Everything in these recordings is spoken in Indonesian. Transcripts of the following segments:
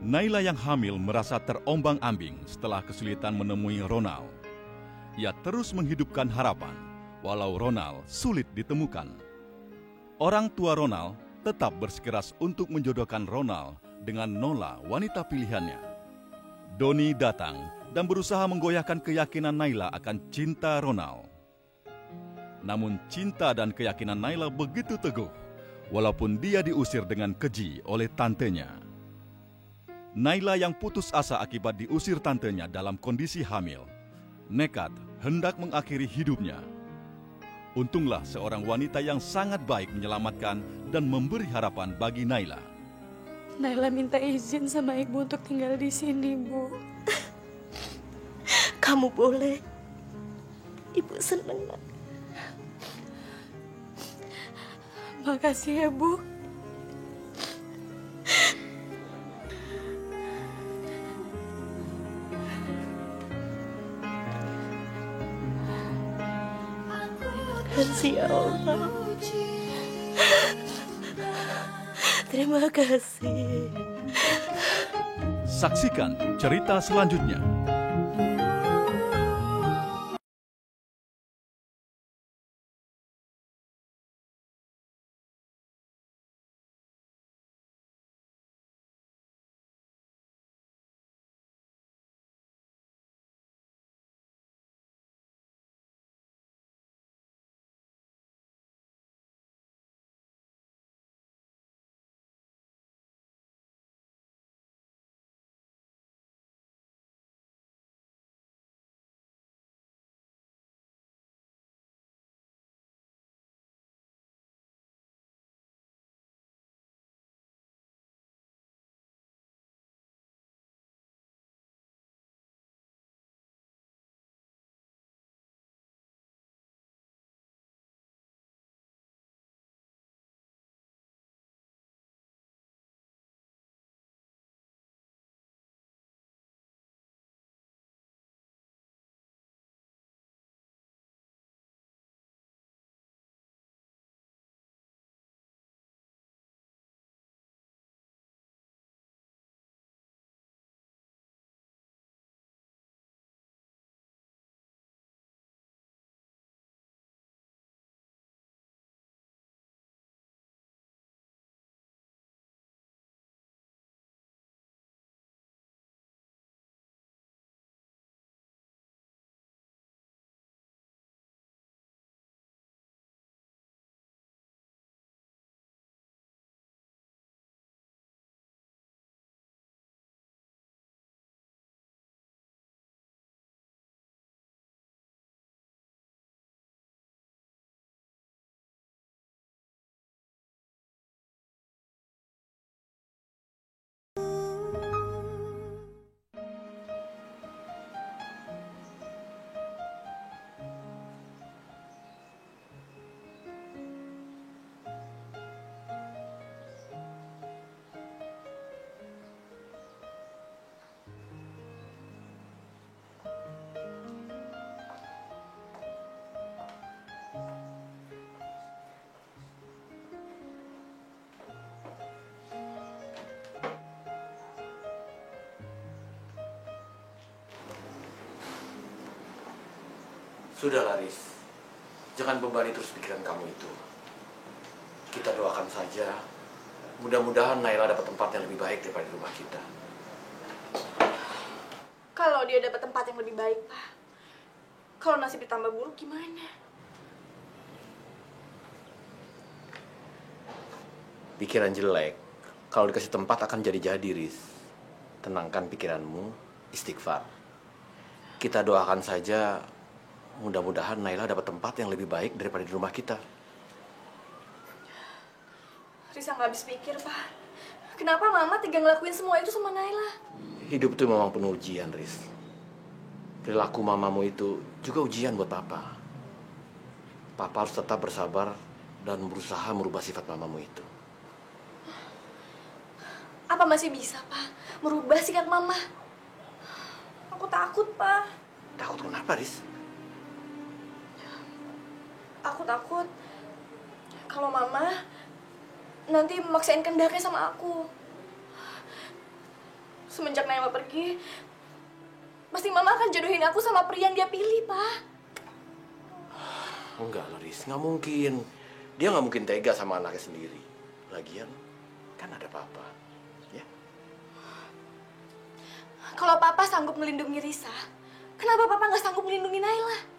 Naila yang hamil merasa terombang-ambing setelah kesulitan menemui Ronald. Ia terus menghidupkan harapan, walau Ronald sulit ditemukan. Orang tua Ronald tetap bersikeras untuk menjodohkan Ronald dengan Nola, wanita pilihannya. Doni datang dan berusaha menggoyahkan keyakinan Naila akan cinta Ronald. Namun cinta dan keyakinan Naila begitu teguh, walaupun dia diusir dengan keji oleh tantenya. Naila yang putus asa akibat diusir tantenya dalam kondisi hamil, nekat hendak mengakhiri hidupnya. Untunglah seorang wanita yang sangat baik menyelamatkan dan memberi harapan bagi Naila. Naila minta izin sama ibu untuk tinggal di sini, Bu. Kamu boleh. Ibu senang. Makasih ya, Bu. Makasih ya Allah. Terima kasih. Saksikan cerita selanjutnya. Sudah, Laris. Jangan bebani terus pikiran kamu itu. Kita doakan saja. Mudah-mudahan Naila dapat tempat yang lebih baik daripada di rumah kita. Kalau dia dapat tempat yang lebih baik, Pak. Kalau nasib ditambah buruk gimana? Pikiran jelek, kalau dikasih tempat akan jadi-jadi, Riz. Tenangkan pikiranmu, istighfar. Kita doakan saja, mudah-mudahan Naila dapat tempat yang lebih baik daripada di rumah kita. Risa nggak habis pikir, Pak. Kenapa Mama tega ngelakuin semua itu sama Naila? Hidup itu memang penuh ujian, Riz. Perilaku mamamu itu juga ujian buat Papa. Papa harus tetap bersabar dan berusaha merubah sifat mamamu itu. Apa masih bisa, Pak? Merubah sikap Mama? Aku takut, Pak. Takut kenapa, Riz? Aku takut kalau Mama nanti memaksain kehendaknya sama aku. semenjak Naila pergi, pasti Mama akan jodohin aku sama pria yang dia pilih, Pak. Enggak, Riz. Nggak mungkin. Dia nggak mungkin tega sama anaknya sendiri. Lagian, kan ada Papa. Ya? Kalau Papa sanggup melindungi Risa, kenapa Papa nggak sanggup melindungi Naila?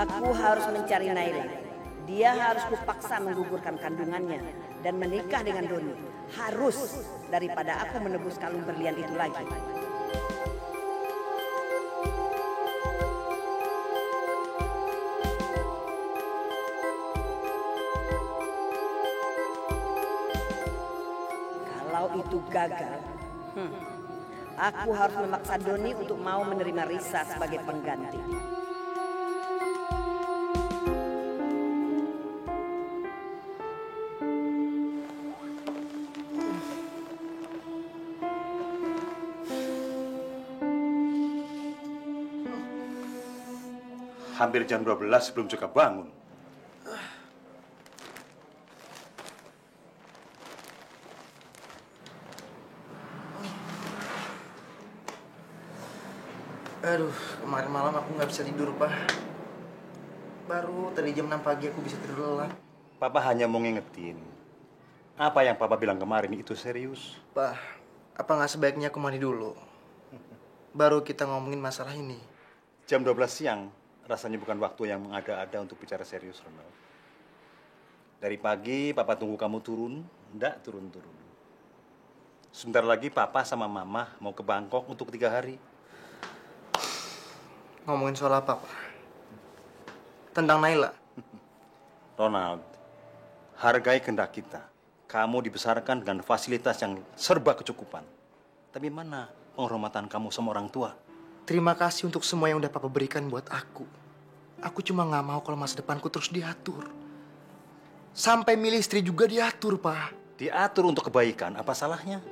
Aku harus mencari Naila. Dia harus kupaksa menggugurkan kandungannya dan menikah dengan Doni. Harus, daripada aku menebus kalung berlian itu lagi. Kalau itu gagal, aku harus memaksa Doni untuk mau menerima Risa sebagai pengganti. Hampir jam 12 belum juga bangun. Aduh, kemarin malam aku nggak bisa tidur, Pak. Baru tadi jam 6 pagi aku bisa tidur lelap. Papa hanya mau ngingetin. Apa yang Papa bilang kemarin itu serius. Pak, apa nggak sebaiknya aku mandi dulu? Baru kita ngomongin masalah ini. Jam 12 siang rasanya bukan waktu yang mengada-ada untuk bicara serius, Ronald. Dari pagi Papa tunggu kamu turun, enggak turun-turun. Sebentar lagi Papa sama Mama mau ke Bangkok untuk 3 hari. Ngomongin soal apa, Pak? Tentang Naila? Ronald, hargai kehendak kita. Kamu dibesarkan dengan fasilitas yang serba kecukupan. Tapi mana penghormatan kamu sama orang tua? Terima kasih untuk semua yang udah Papa berikan buat aku. Aku cuma nggak mau kalau masa depanku terus diatur. Sampai milih istri juga diatur, Pak. Diatur untuk kebaikan, apa salahnya?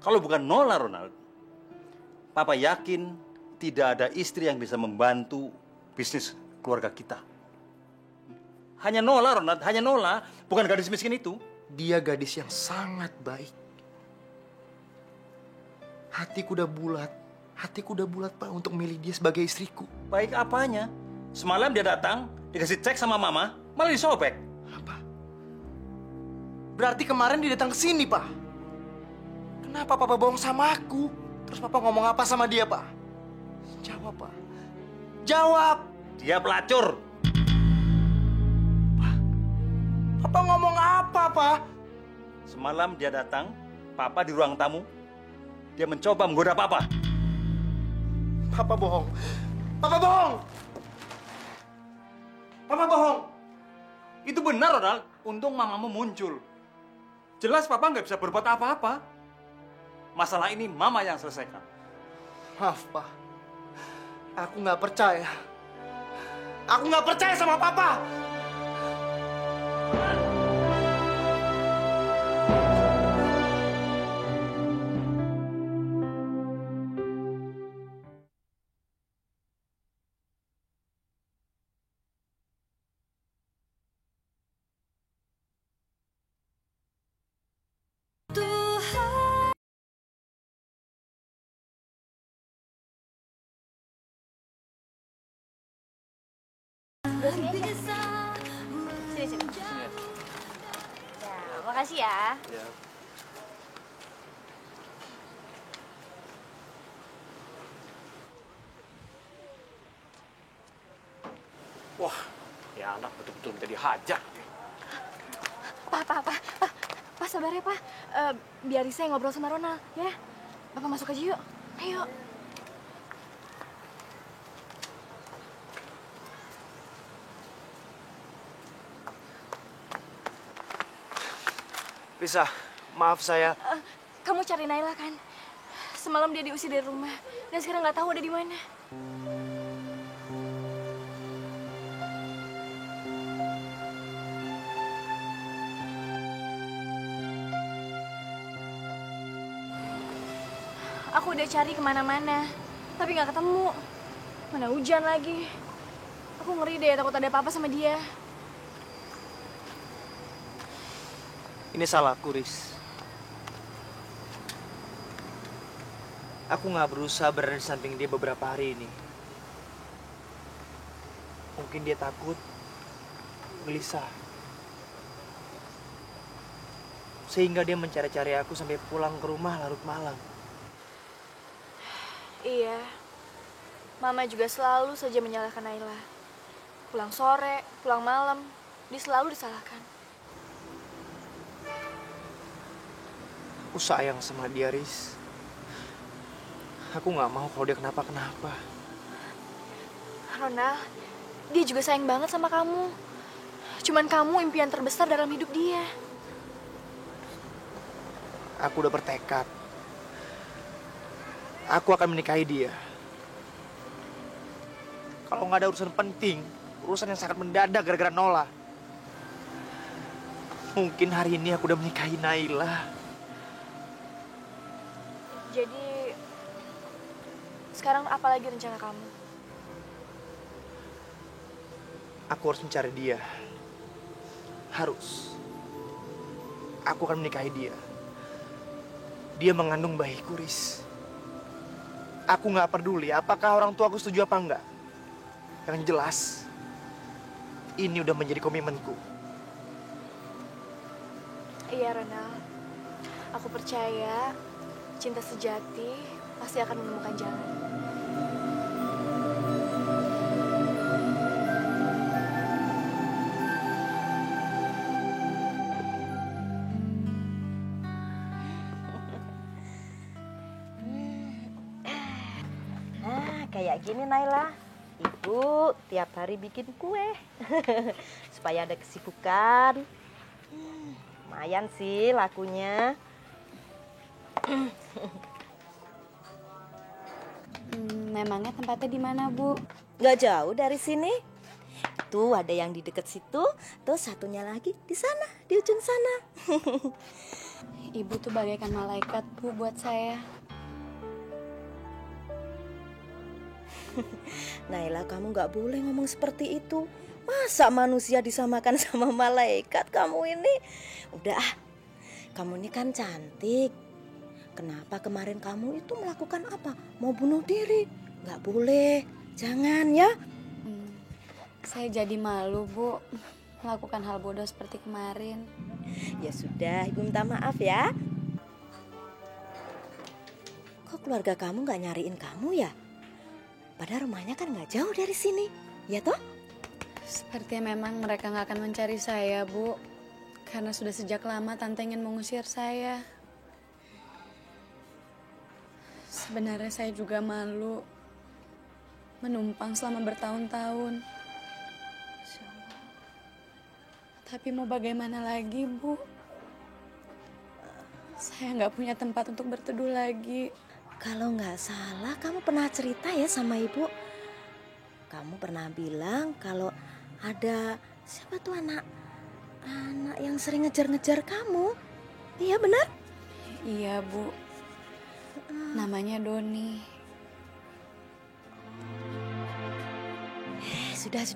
Kalau bukan Nola, Ronald, Papa yakin tidak ada istri yang bisa membantu bisnis keluarga kita. Hanya Nola, Ronald, hanya Nola, bukan gadis miskin itu. Dia gadis yang sangat baik. Hatiku udah bulat, Pak, untuk milih dia sebagai istriku. Baik apanya? Semalam dia datang, dikasih cek sama Mama, malah disobek. Apa? Berarti kemarin dia datang ke sini, Pak. Kenapa Papa bohong sama aku? Terus Papa ngomong apa sama dia, Pak? Jawab, Pak. Jawab! Dia pelacur. Papa ngomong apa, Pak? Semalam dia datang, Papa di ruang tamu. Dia mencoba menggoda Papa. Papa bohong. Papa bohong! Papa bohong! Itu benar, Ronald. Untung Mamamu muncul. Jelas Papa nggak bisa berbuat apa-apa. Masalah ini Mama yang selesaikan. Maaf, Pak. Aku nggak percaya. Aku nggak percaya sama Papa! Sini. Ya, makasih ya. Wah, ya anak betul-betul minta dihajar. Pak, sabar ya, Pak. Biar Risa yang ngobrol sama Ronald, ya. Bapak masuk aja yuk. Ayo. Risa, maaf saya. Kamu cari Naila kan? Semalam dia diusir dari rumah dan sekarang nggak tahu ada di mana. Aku udah cari kemana-mana, tapi nggak ketemu. Mana hujan lagi. Aku ngeri deh, takut ada apa-apa sama dia. Ini salahku, Riz. Aku nggak berusaha berada di samping dia beberapa hari ini. Mungkin dia takut, gelisah. Sehingga dia mencari-cari aku sampai pulang ke rumah larut malam. Iya, Mama juga selalu saja menyalahkan Naila. Pulang sore, pulang malam, dia selalu disalahkan. Aku sayang sama dia, Riz. Aku nggak mau kalau dia kenapa-kenapa. Ronald, dia juga sayang banget sama kamu. Cuman kamu impian terbesar dalam hidup dia. Aku udah bertekad. Aku akan menikahi dia. Kalau nggak ada urusan penting, urusan yang sangat mendadak gara-gara Nola. Mungkin hari ini aku udah menikahi Naila. Jadi, sekarang apa lagi rencana kamu? Aku harus mencari dia. Harus. Aku akan menikahi dia. Dia mengandung bayiku, Riz. Aku nggak peduli apakah orang tua aku setuju apa enggak. Yang jelas, ini udah menjadi komitmenku. Iya, Ronald. Aku percaya cinta sejati pasti akan menemukan jalan. Kayak gini Naila, Ibu tiap hari bikin kue supaya ada kesibukan. Lumayan sih lakunya. Memangnya tempatnya di mana, Bu? Nggak jauh dari sini. Tuh ada yang di dekat situ, terus satunya lagi di sana, di ujung sana. Ibu tuh bagaikan malaikat, Bu, buat saya. Naila, kamu nggak boleh ngomong seperti itu. Masa manusia disamakan sama malaikat kamu ini? Udah, kamu ini kan cantik. Kenapa kemarin kamu itu melakukan apa? Mau bunuh diri? Nggak boleh, jangan ya. Saya jadi malu, Bu, melakukan hal bodoh seperti kemarin. Ya sudah, Ibu minta maaf ya. Kok keluarga kamu nggak nyariin kamu ya? Padahal rumahnya kan nggak jauh dari sini, ya toh? Sepertinya memang mereka nggak akan mencari saya, Bu. Karena sudah sejak lama Tante ingin mengusir saya. Sebenarnya saya juga malu menumpang selama bertahun-tahun. Tapi mau bagaimana lagi, Bu? Saya nggak punya tempat untuk berteduh lagi. Kalau nggak salah, kamu pernah cerita ya sama Ibu. Kamu pernah bilang kalau ada siapa tuh anak yang sering ngejar-ngejar kamu. Iya benar? Iya, Bu. Namanya Doni. Sudah.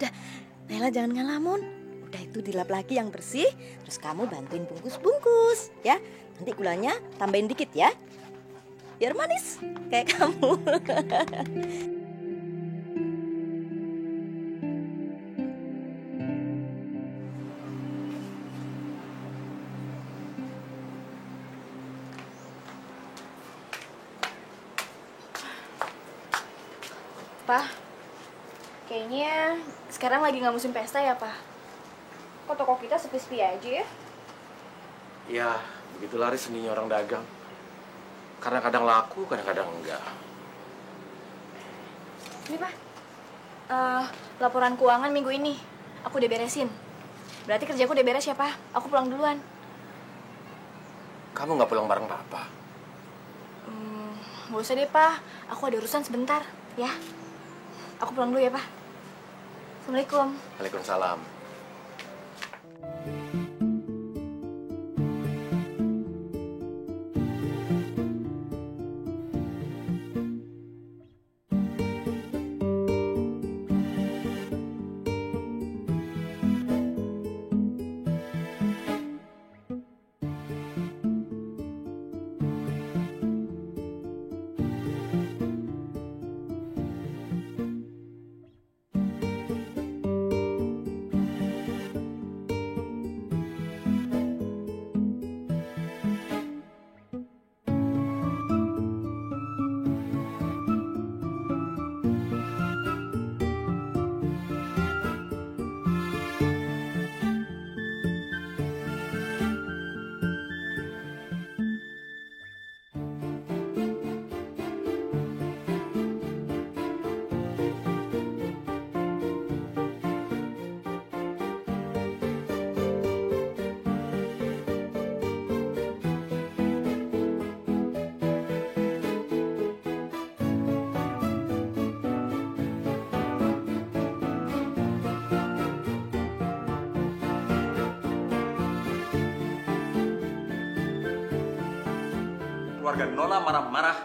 Naila jangan ngelamun. Udah itu dilap lagi yang bersih. Terus kamu bantuin bungkus-bungkus ya. Nanti gulanya tambahin dikit ya. Biar manis kayak kamu. Pak, kayaknya sekarang lagi nggak musim pesta ya, Pak? Kok toko kita sepi-sepi aja ya? Ya, begitulah Riz seninya orang dagang. Kadang-kadang laku, kadang-kadang enggak. Ini, Pak. Laporan keuangan minggu ini. Aku udah beresin. Berarti kerjaku udah beres ya, Pak? Aku pulang duluan. Kamu nggak pulang bareng Papa? Nggak usah deh, Pak. Aku ada urusan sebentar, ya. Aku pulang dulu ya, Pak. Assalamualaikum. Waalaikumsalam. Keluarga Nola marah-marah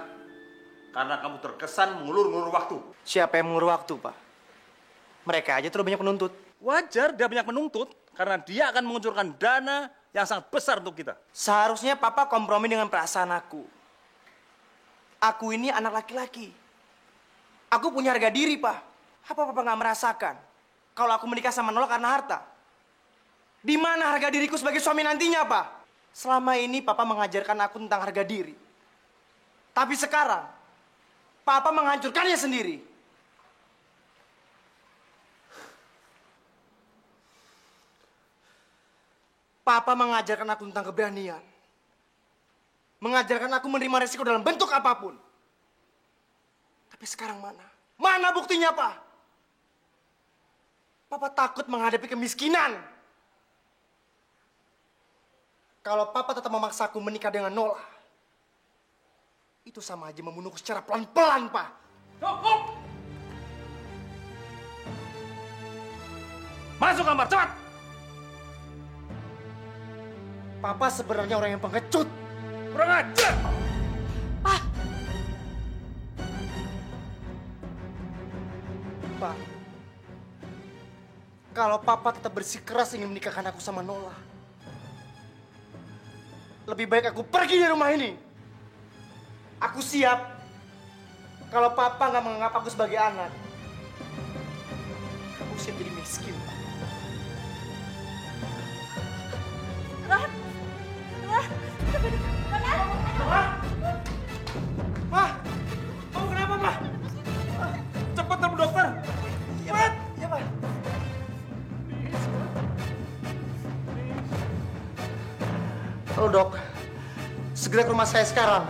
karena kamu terkesan mengulur-ngulur waktu. Siapa yang mengulur waktu, Pak? Mereka aja terlalu banyak menuntut. Wajar dia banyak menuntut karena dia akan menguncurkan dana yang sangat besar untuk kita. Seharusnya Papa kompromi dengan perasaan aku. Aku ini anak laki-laki. Aku punya harga diri, Pak. Apa Papa nggak merasakan kalau aku menikah sama Nola karena harta? Di mana harga diriku sebagai suami nantinya, Pak? Selama ini Papa mengajarkan aku tentang harga diri. Tapi sekarang, Papa menghancurkannya sendiri. Papa mengajarkan aku tentang keberanian. Mengajarkan aku menerima resiko dalam bentuk apapun. Tapi sekarang mana? Mana buktinya, Pak? Papa takut menghadapi kemiskinan. Kalau Papa tetap memaksaku menikah dengan Nola, itu sama aja membunuhku secara pelan-pelan, Pak. Cukup! Masuk kamar, cepat! Papa sebenarnya orang yang pengecut. Kurang ajar! Pak, kalau Papa tetap bersikeras ingin menikahkan aku sama Nola, lebih baik aku pergi dari rumah ini. Aku siap kalau Papa nggak menganggap aku sebagai anak. Aku siap jadi miskin. Ma, kamu kenapa, Ma? Cepat telepon dokter! Cepat! Ya, Pak. Halo, Dok. Segera ke rumah saya sekarang.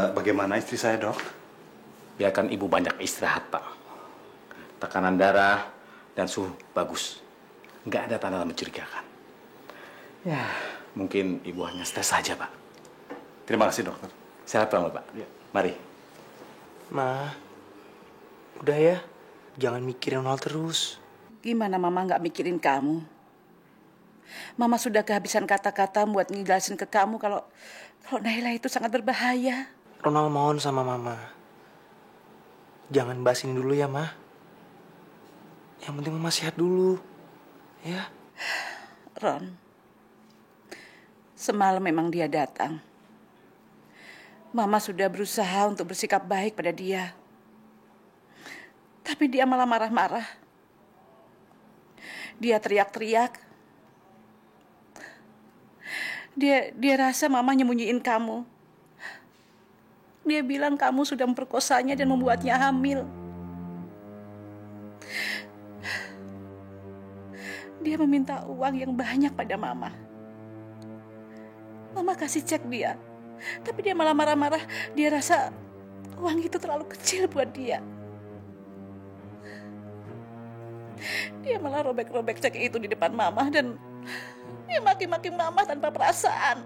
Bagaimana istri saya, Dok? Biarkan ibu banyak istirahat, Pak. Tekanan darah dan suhu bagus. Nggak ada tanda mencurigakan. Ya, mungkin ibu hanya stres saja, Pak. Terima kasih, dokter. Saya pulang, Pak. Ya. Mari. Ma, udah ya. Jangan mikirin hal terus. Gimana Mama nggak mikirin kamu? Mama sudah kehabisan kata-kata buat ngejelasin ke kamu kalau Naila itu sangat berbahaya. Ronald mohon sama Mama. Jangan bahas ini dulu ya, Ma. Yang penting Mama sehat dulu. Ya. Ron, semalam memang dia datang. Mama sudah berusaha untuk bersikap baik pada dia. Tapi dia malah marah-marah. Dia teriak-teriak. Dia rasa mama nyembunyiin kamu. Dia bilang kamu sudah memperkosanya dan membuatnya hamil. Dia meminta uang yang banyak pada mama. Mama kasih cek dia. Tapi dia malah marah-marah. Dia rasa uang itu terlalu kecil buat dia. Dia malah robek-robek cek itu di depan mama dan dia maki-maki mama tanpa perasaan.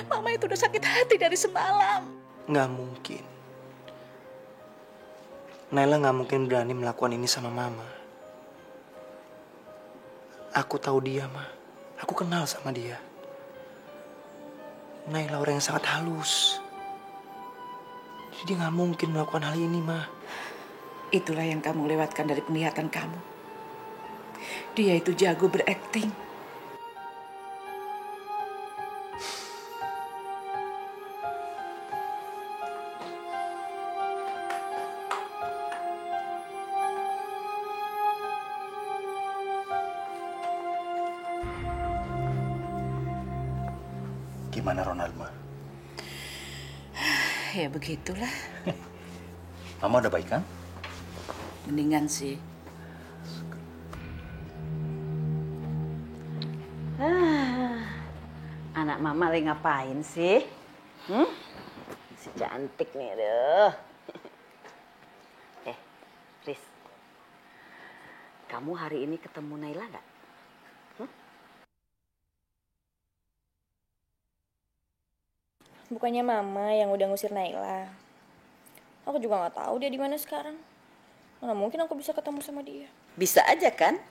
Mama itu udah sakit hati dari semalam. Nggak mungkin. Naila nggak mungkin berani melakukan ini sama mama. Aku tahu dia, Ma. Aku kenal sama dia. Naila orang yang sangat halus. Jadi dia nggak mungkin melakukan hal ini, Ma. Itulah yang kamu lewatkan dari penglihatan kamu. Dia itu jago berakting. Gimana Ronald, Ma? Ya begitulah. Mama udah baik kan? Mendingan sih. Anak mama lagi ngapain sih? Si cantik nih, aduh. Riz. Kamu hari ini ketemu Naila nggak? Bukannya mama yang udah ngusir Naila. Aku juga nggak tahu dia di mana sekarang. Mana mungkin aku bisa ketemu sama dia. Bisa aja kan?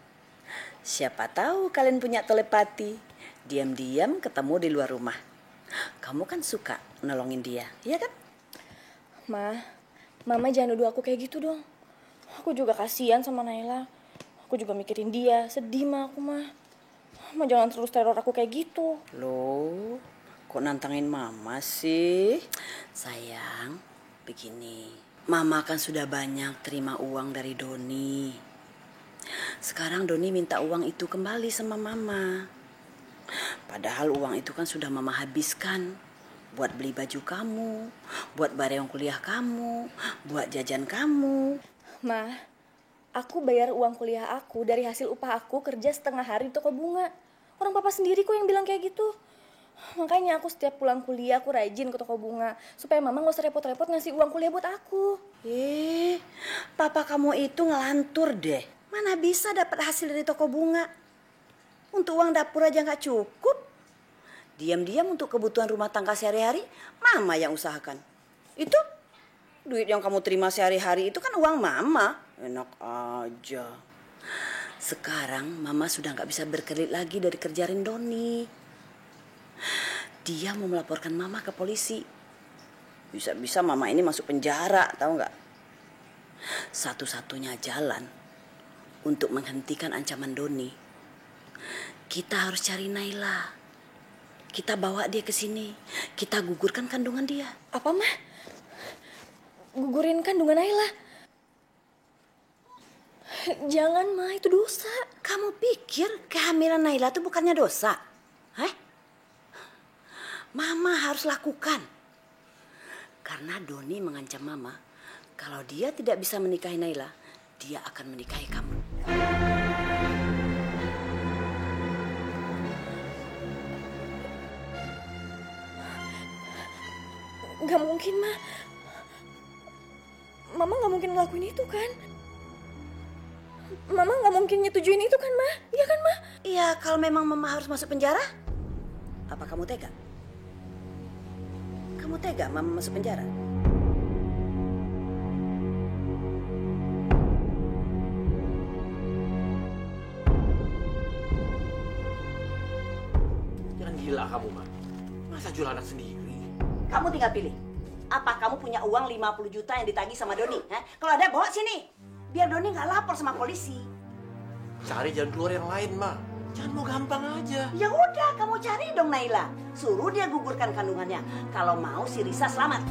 Siapa tahu kalian punya telepati. Diam-diam ketemu di luar rumah. Kamu kan suka nolongin dia, iya kan? Mama jangan nuduh aku kayak gitu dong. Aku juga kasihan sama Naila. Aku juga mikirin dia, sedih aku, Ma. Mama jangan terus teror aku kayak gitu. Loh, kok nantangin mama sih? Sayang, begini. Mama kan sudah banyak terima uang dari Doni. Sekarang Doni minta uang itu kembali sama mama. Padahal uang itu kan sudah mama habiskan buat beli baju kamu, buat bayar kuliah kamu, buat jajan kamu. Ma, aku bayar uang kuliah aku dari hasil upah aku kerja setengah hari di toko bunga. Orang papa sendiri kok yang bilang kayak gitu. Makanya aku setiap pulang kuliah aku rajin ke toko bunga supaya mama gak usah repot-repot ngasih uang kuliah buat aku. Papa kamu itu ngelantur deh. Mana bisa dapat hasil dari toko bunga? Untuk uang dapur aja nggak cukup. Diam-diam untuk kebutuhan rumah tangga sehari-hari, mama yang usahakan. Itu duit yang kamu terima sehari-hari itu kan uang mama. Enak aja. Sekarang mama sudah nggak bisa berkelit lagi dari kerjaan Doni. Dia mau melaporkan mama ke polisi. Bisa-bisa mama ini masuk penjara, tahu nggak? Satu-satunya jalan untuk menghentikan ancaman Doni, kita harus cari Naila. Kita bawa dia ke sini. Kita gugurkan kandungan dia. Apa, Ma? Gugurin kandungan Naila? Jangan, Ma, itu dosa. Kamu pikir kehamilan Naila itu bukannya dosa? Mama harus lakukan. Karena Doni mengancam Mama, kalau dia tidak bisa menikahi Naila, dia akan menikahi kamu. Gak mungkin, Ma. Mama gak mungkin ngelakuin itu kan? Mama gak mungkin nyetujuin itu kan, Ma? Iya kan, Ma? Iya, kalau memang Mama harus masuk penjara, apa kamu tega? Kamu tega Mama masuk penjara? Jangan gila kamu, Ma. Masa jual anak sendiri? Kamu tinggal pilih. Apa kamu punya uang 50 juta yang ditagih sama Doni? Kalau ada, bawa sini. Biar Doni nggak lapor sama polisi. Cari jalan keluar yang lain, Ma. Jangan mau gampang aja. Ya udah, kamu cari dong Naila. Suruh dia gugurkan kandungannya. Kalau mau si Risa selamat.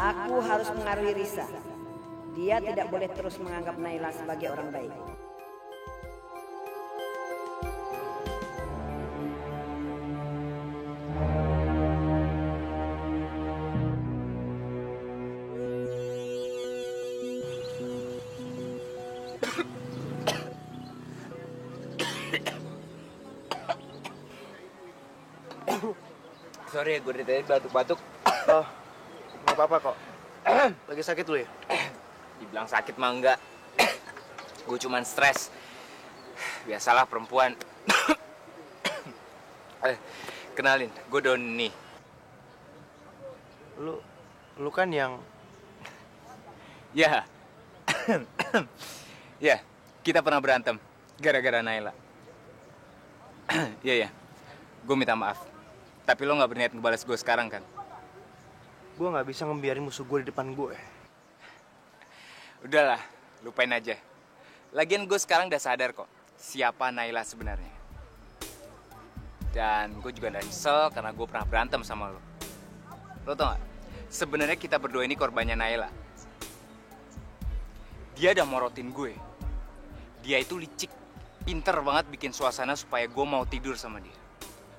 Aku harus mengaruhi Risa. Dia tidak boleh terus menganggap Naila sebagai orang baik. Sorry, gue dari tadi batuk-batuk. Oh, nggak apa-apa kok. Lagi sakit lu ya? Dibilang sakit mah enggak. Gue cuman stres. Biasalah perempuan. Kenalin, gue Doni. Lu kan yang... Ya. Ya, kita pernah berantem. Gara-gara Naila. Iya, ya. Gue minta maaf. Tapi lo nggak berniat ngebales gue sekarang kan? Gue nggak bisa ngebiarin musuh gue di depan gue. Udahlah, lupain aja. Lagian gue sekarang udah sadar kok siapa Naila sebenarnya. Dan gue juga udah nyesel karena gue pernah berantem sama lo. Lo tau gak? Sebenarnya kita berdua ini korbannya Naila. Dia udah morotin gue. Dia itu licik, pinter banget bikin suasana supaya gue mau tidur sama dia.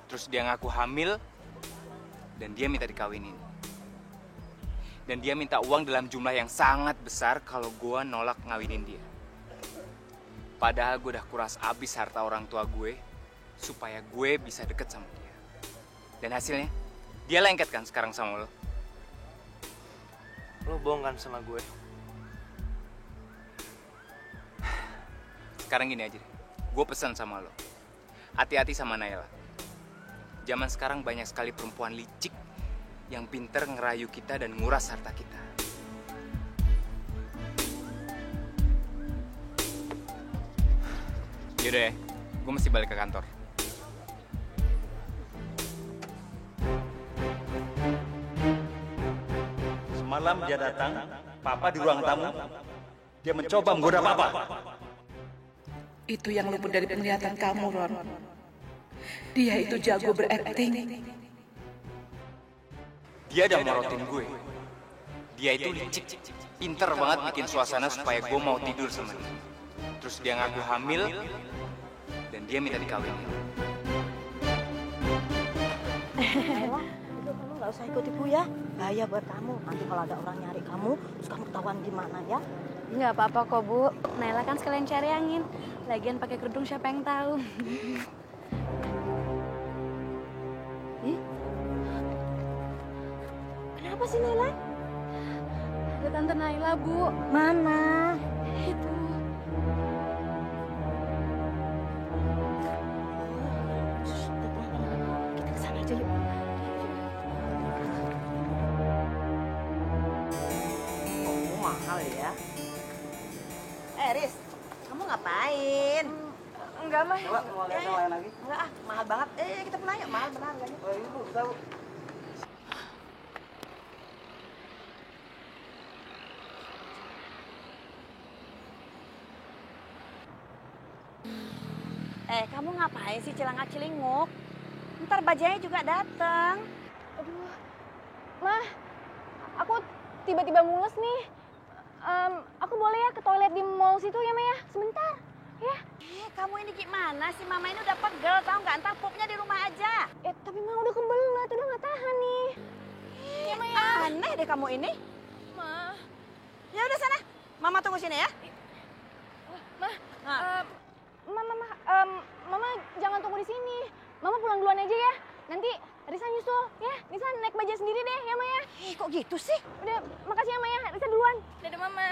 Terus dia ngaku hamil, dan dia minta dikawinin. Dan dia minta uang dalam jumlah yang sangat besar kalau gue nolak ngawinin dia. Padahal gue udah kuras abis harta orang tua gue, supaya gue bisa deket sama dia. Dan hasilnya, dia lengket kan sekarang sama lo. Lo bohong kan sama gue? Sekarang gini aja deh, gue pesan sama lo. Hati-hati sama Naila. Zaman sekarang banyak sekali perempuan licik yang pinter ngerayu kita dan nguras harta kita. Yaudah ya, gue mesti balik ke kantor. Semalam dia datang, Papa di ruang tamu. Dia mencoba menggoda Papa. Itu yang luput dari penglihatan kamu, Ron. Dia itu jago berakting. Dia udah morotin gue. Dia itu licik, pinter banget bikin suasana supaya gue mau tidur sama dia. Terus dia ngaku hamil, dan dia minta dikawinin. Ella, itu kamu nggak usah ikut ibu ya. Bahaya buat kamu. Nanti kalau ada orang nyari kamu, terus kamu ketahuan gimana ya? Nggak apa-apa kok, Bu. Naila kan sekalian cari angin. Lagian pakai kerudung siapa yang tahu. Ih, kenapa sih Naila? Ada Tante Naila, Bu. Mana? Itu. Kita ke sana aja yuk. Oh, mahal ya. Riz, kamu ngapain? Enggak, Mah. Coba mau lihat yang lain lagi? Enggak ah, mahal banget. Kita pulang yuk, mahal benar harganya. Oh, ini Bu, tahu. Kamu ngapain sih celangak-celinguk? Ntar bajanya juga datang. Aduh, Mah, aku tiba-tiba mules nih. Aku boleh ya ke toilet di mall situ ya, Mah ya? Sebentar, ya. Kamu ini gimana sih? Mama ini udah pegel, tau nggak? Ntar pupnya di rumah aja. Tapi Mah udah kebelet, udah nggak tahan nih. Ya, Mah ya. Aneh deh kamu ini. Mah. Ya udah sana, Mama tunggu sini ya. Mah, Mama jangan tunggu di sini. Mama pulang duluan aja ya. Nanti Risa nyusul ya. Risa naik bajaj sendiri deh ya, Maya. Kok gitu sih? Udah, makasih ya, Maya. Risa duluan. Dadah, Mama.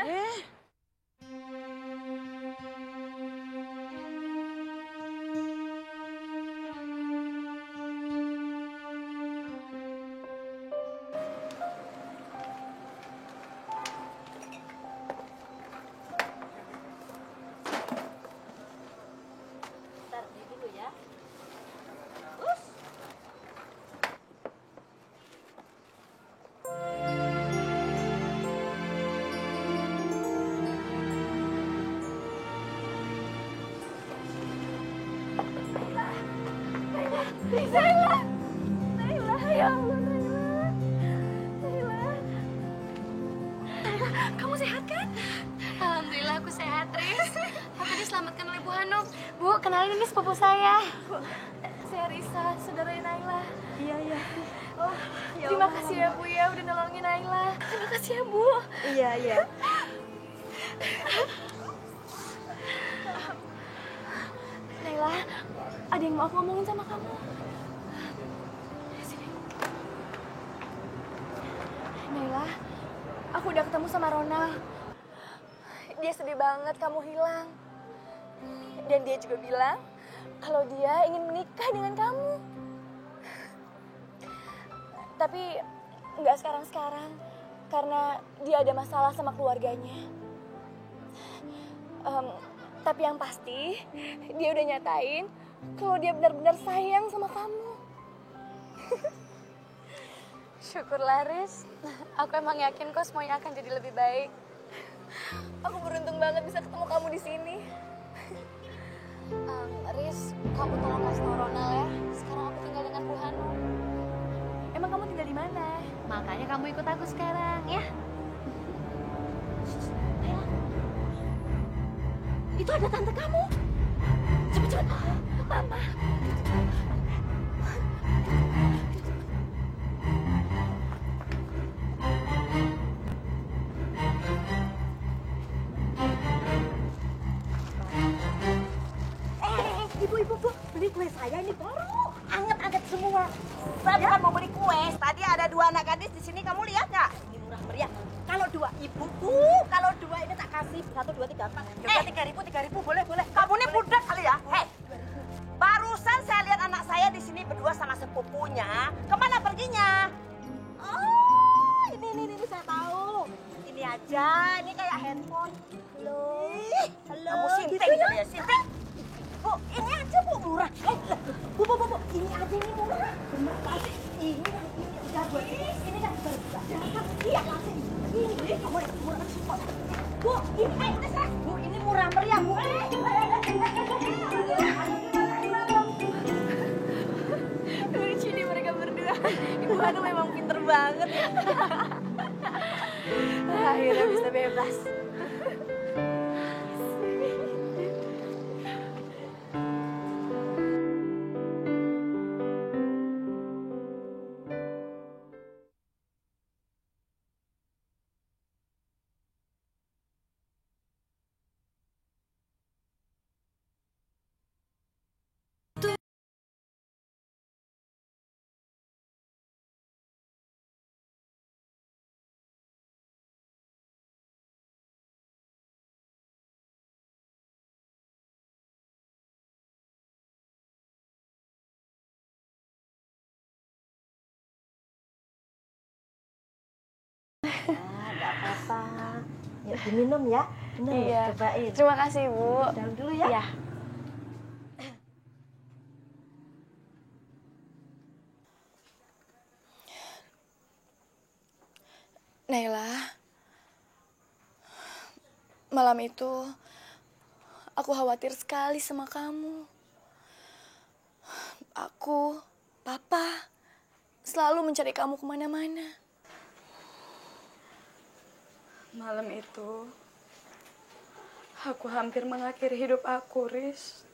Naila, Naila, ya Allah, Naila, Naila, Naila, kamu sehat kan? Alhamdulillah aku sehat, Riz. Aku diselamatkan oleh Bu Hanum. Bu, kenalin ini sepupu saya. Bu, saya Risa, saudara Naila. Iya, iya. Oh, terima kasih ya Bu ya udah nolongin Naila. Terima kasih ya Bu. Iya, iya. Naila, ada yang mau aku ngomongin sama kamu. Sini. Naila, aku udah ketemu sama Ronald. Dia sedih banget kamu hilang. Dan dia juga bilang kalau dia ingin menikah dengan kamu. Tapi nggak sekarang-sekarang, karena dia ada masalah sama keluarganya. Tapi yang pasti, dia udah nyatain kalau dia benar-benar sayang sama kamu. Syukurlah, Riz. Aku emang yakin kok semuanya akan jadi lebih baik. Aku beruntung banget bisa ketemu kamu di sini. Riz, kamu tolong kasih tau Ronald ya. Sekarang aku tinggal dengan Bu Hanum. Emang kamu tinggal di mana? Makanya kamu ikut aku sekarang, ya. Itu ada tante kamu. Cepet-cepet. Mama. Ibu, beli kue saya ini baru anget-anget semua. Saya bukan mau beli kue. Tadi ada 2 anak gadis di sini, kamu lihat nggak? Ini murah meriah. Kalau 2 ibuku, kalau 2 ini tak kasih 1, 2, 3, 4. Ya 3.000 boleh. Kamu ini budak kali ya? Hei, barusan saya lihat anak saya di sini berdua sama sepupunya. Kemana perginya? Oh, ini saya tahu. Ini aja, ini kayak handphone. Halo. Kamu sinting kali ya, sinting. Bu, ini aja Bu, murah. Bu, ini aja ini murah. Bener pasti. Ini udah buat ini kan berdapat. Iya, langsung. Ini kamu yang murah semua. Bu, ini Bu, ini murah meriah, Bu. Lucu nih mereka berdua. Ibu Hanum memang pinter banget. Akhirnya bisa bebas. Nggak apa-apa. Yuk diminum ya. Iya. Cobain. Terima kasih, Bu. Dalam dulu ya. Iya. Naila, malam itu aku khawatir sekali sama kamu. Aku, Papa, selalu mencari kamu kemana-mana. Malam itu, aku hampir mengakhiri hidup aku, Riz.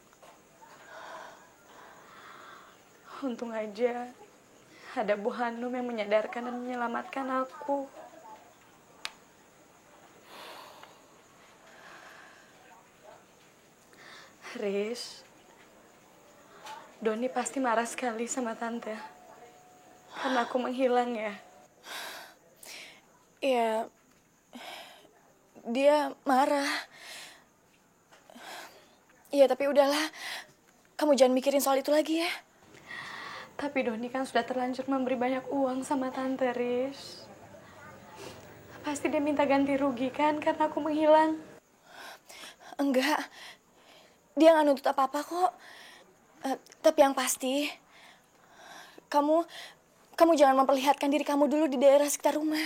Untung aja ada Bu Hanum yang menyadarkan dan menyelamatkan aku. Riz, Doni pasti marah sekali sama Tante karena aku menghilang ya. Iya, dia marah. Iya, tapi udahlah. Kamu jangan mikirin soal itu lagi ya. Tapi Doni kan sudah terlanjur memberi banyak uang sama Tante, Riz. Pasti dia minta ganti rugi kan karena aku menghilang. Enggak. Dia nggak nuntut apa-apa kok. Tapi yang pasti, kamu jangan memperlihatkan diri kamu dulu di daerah sekitar rumah.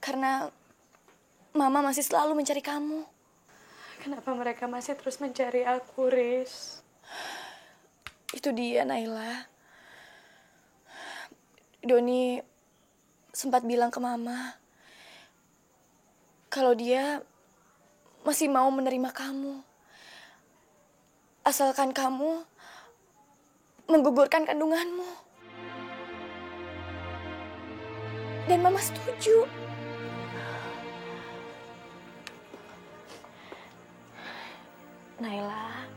Karena Mama masih selalu mencari kamu. Kenapa mereka masih terus mencari aku, Riz? Itu dia, Naila. Doni sempat bilang ke Mama kalau dia masih mau menerima kamu. Asalkan kamu menggugurkan kandunganmu. Dan Mama setuju. Naila,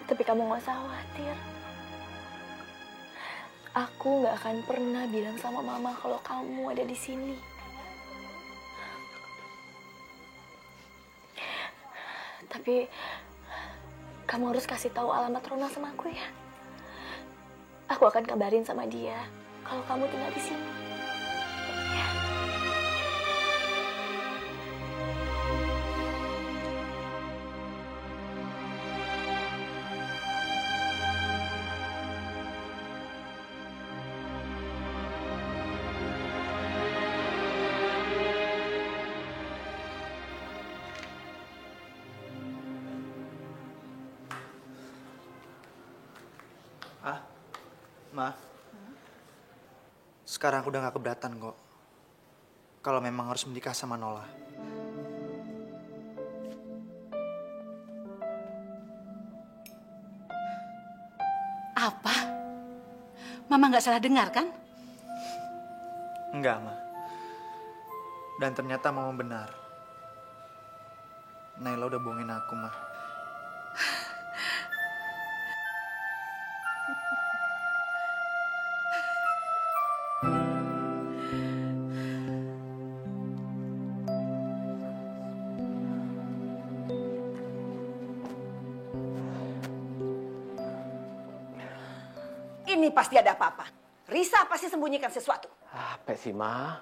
tapi kamu gak usah khawatir. Aku gak akan pernah bilang sama Mama kalau kamu ada di sini. Tapi kamu harus kasih tahu alamat Ronald sama aku ya. Aku akan kabarin sama dia kalau kamu tinggal di sini. Ya. Ma, sekarang aku udah gak keberatan kok. Kalau memang harus menikah sama Nola. Apa? Mama nggak salah dengar kan? Enggak, Ma. Dan ternyata Mama benar. Naila udah bohongin aku, Ma. Ini pasti ada apa-apa. Risa pasti sembunyikan sesuatu. Apa sih, Ma?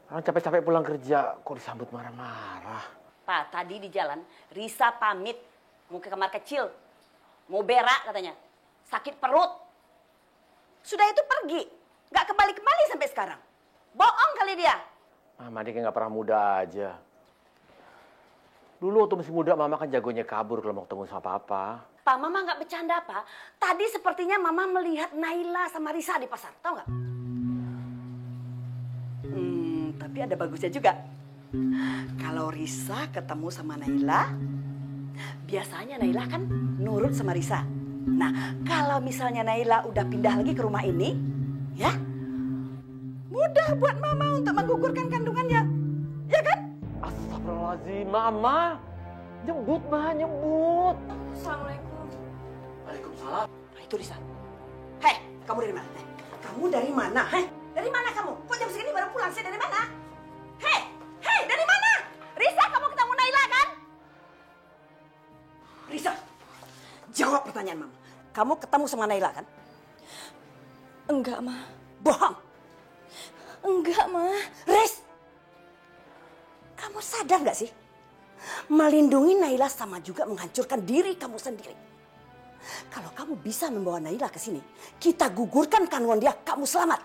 Orang capek-capek pulang kerja, kok disambut marah-marah? Pak, tadi di jalan, Risa pamit. Mau ke kamar kecil. Mau berak katanya. Sakit perut. Sudah itu pergi. Gak kembali-kembali sampai sekarang. Bohong kali dia. Mama dia kayak gak pernah muda aja. Dulu waktu masih muda, Mama kan jagonya kabur kalau mau ketemu sama Papa. Pak, Mama nggak bercanda, Pak. Tadi sepertinya Mama melihat Naila sama Risa di pasar, tahu nggak? Tapi ada bagusnya juga. Kalau Risa ketemu sama Naila, biasanya Naila kan nurut sama Risa. Nah, kalau misalnya Naila udah pindah lagi ke rumah ini, ya, mudah buat Mama untuk menggugurkan kandungannya, ya kan? Astagfirullahaladzim, Mama. Nyebut, Ma, nyebut. Assalamualaikum. Waalaikumsalam. Nah, itu Risa. Hei, kamu dari mana? Kamu dari mana? Hei, dari mana kamu? Kok jam segini baru pulang sih? Dari mana? Hei, dari mana? Risa, kamu ketemu Naila kan? Risa, jawab pertanyaan Mama. Kamu ketemu sama Naila kan? Enggak, Ma. Bohong. Enggak, Ma. Riz, kamu sadar gak sih? Melindungi Naila sama juga menghancurkan diri kamu sendiri. Kalau kamu bisa membawa Naila ke sini, kita gugurkan kandungan dia, kamu selamat.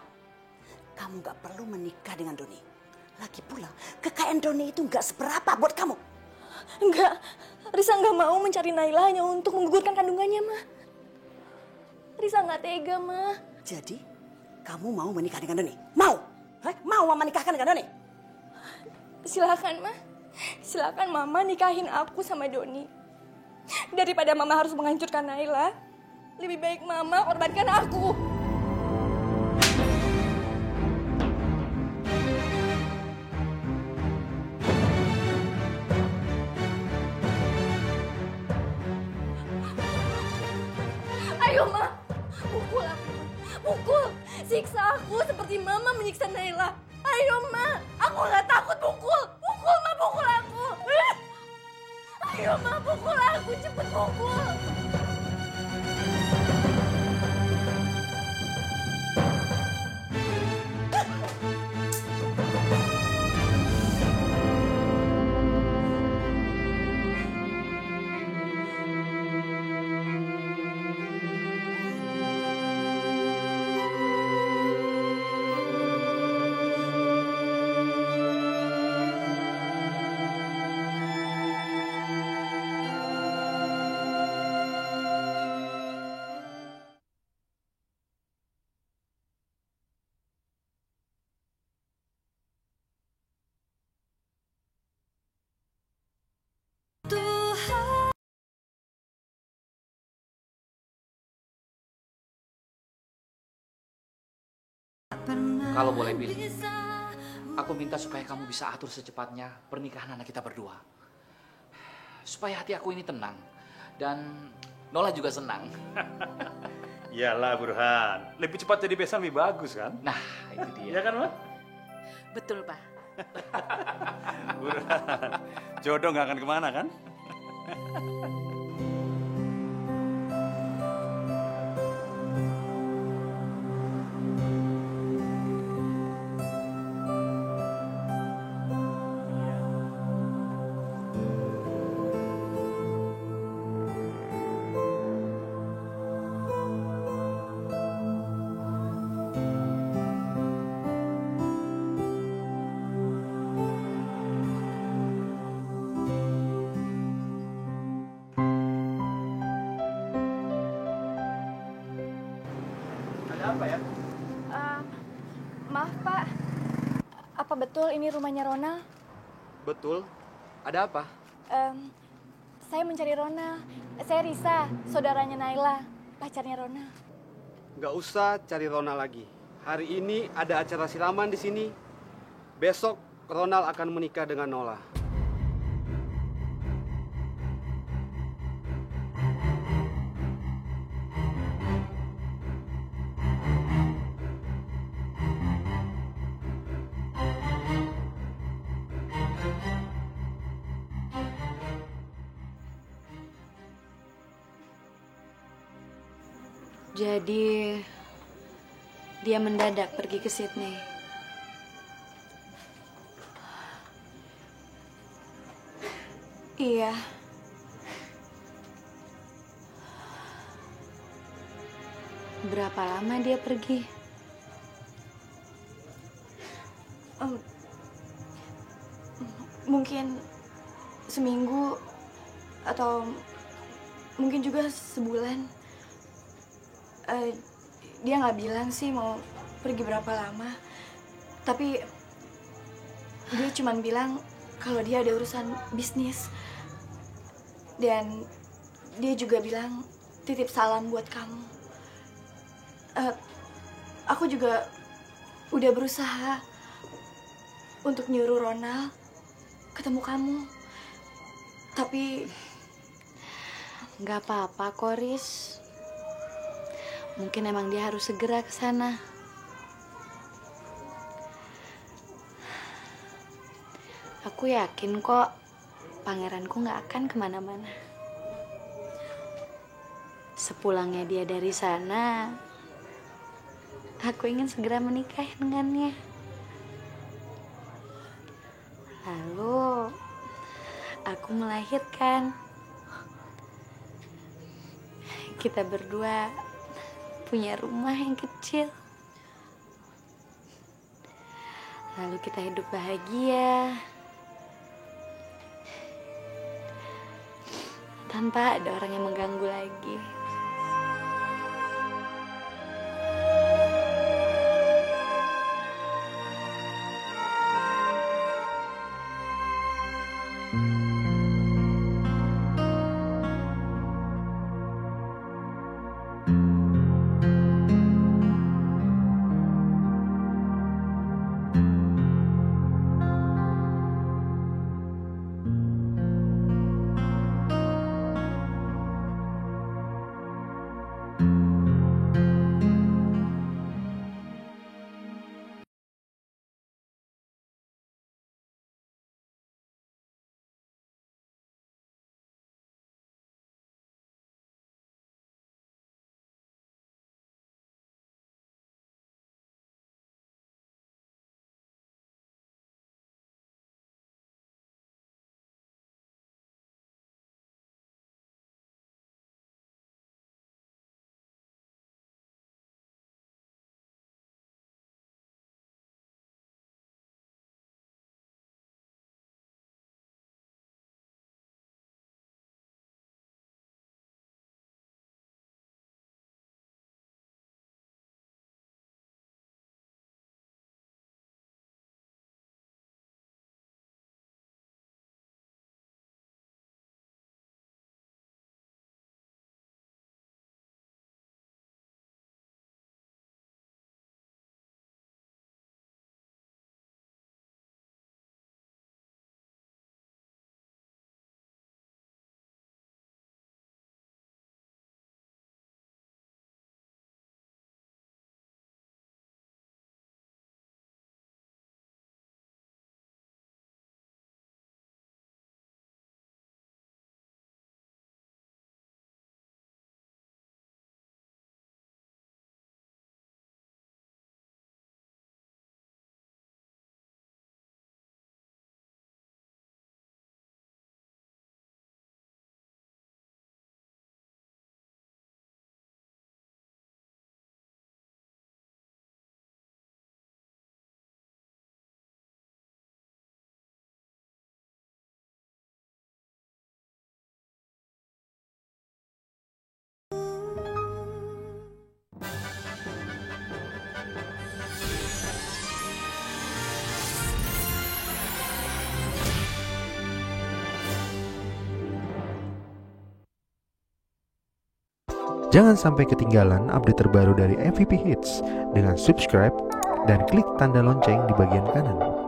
Kamu gak perlu menikah dengan Doni. Lagi pula, kekayaan Doni itu gak seberapa buat kamu. Enggak, Risa nggak mau mencari Naila hanya untuk menggugurkan kandungannya, Ma. Risa nggak tega, Ma. Jadi, kamu mau menikah dengan Doni? Mau? Mau Mama nikahkan dengan Doni? Silakan, Ma. Silakan Mama nikahin aku sama Doni. Daripada Mama harus menghancurkan Naila, lebih baik Mama korbankan aku. Ayo, Ma. Pukul aku. Pukul. Siksa aku seperti Mama menyiksa Naila. Ayo, Ma. Aku nggak takut pukul. Pukul, Ma. Pukul aku. Ayo, Ma. Pukul aku. Cepet pukul. Kalau boleh pilih, aku minta supaya kamu bisa atur secepatnya pernikahan anak kita berdua. Supaya hati aku ini tenang. Dan Nola juga senang. Iyalah Burhan, lebih cepat jadi besan lebih bagus kan? Nah, itu dia. Iya kan, Ma? Betul, Pak. Burhan, jodoh nggak akan kemana kan? Apa ya? Maaf Pak, apa betul ini rumahnya Ronald? Betul. Ada apa? Saya mencari Ronald. Saya Risa, saudaranya Naila, pacarnya Ronald. Nggak usah cari Ronald lagi. Hari ini ada acara siraman di sini. Besok Ronald akan menikah dengan Nola. Jadi dia mendadak pergi ke Sydney. Iya. Berapa lama dia pergi? Mungkin seminggu atau mungkin juga sebulan. Dia nggak bilang sih mau pergi berapa lama, tapi dia cuma bilang kalau dia ada urusan bisnis. Dan dia juga bilang titip salam buat kamu. Aku juga udah berusaha untuk nyuruh Ronald ketemu kamu, tapi nggak apa-apa, Koris. Mungkin emang dia harus segera ke sana. Aku yakin kok pangeranku nggak akan kemana-mana. Sepulangnya dia dari sana, aku ingin segera menikah dengannya. Lalu aku melahirkan. Kita berdua punya rumah yang kecil. Lalu kita hidup bahagia. Tanpa ada orang yang mengganggu lagi. Jangan sampai ketinggalan update terbaru dari MVP Hits dengan subscribe dan klik tanda lonceng di bagian kanan.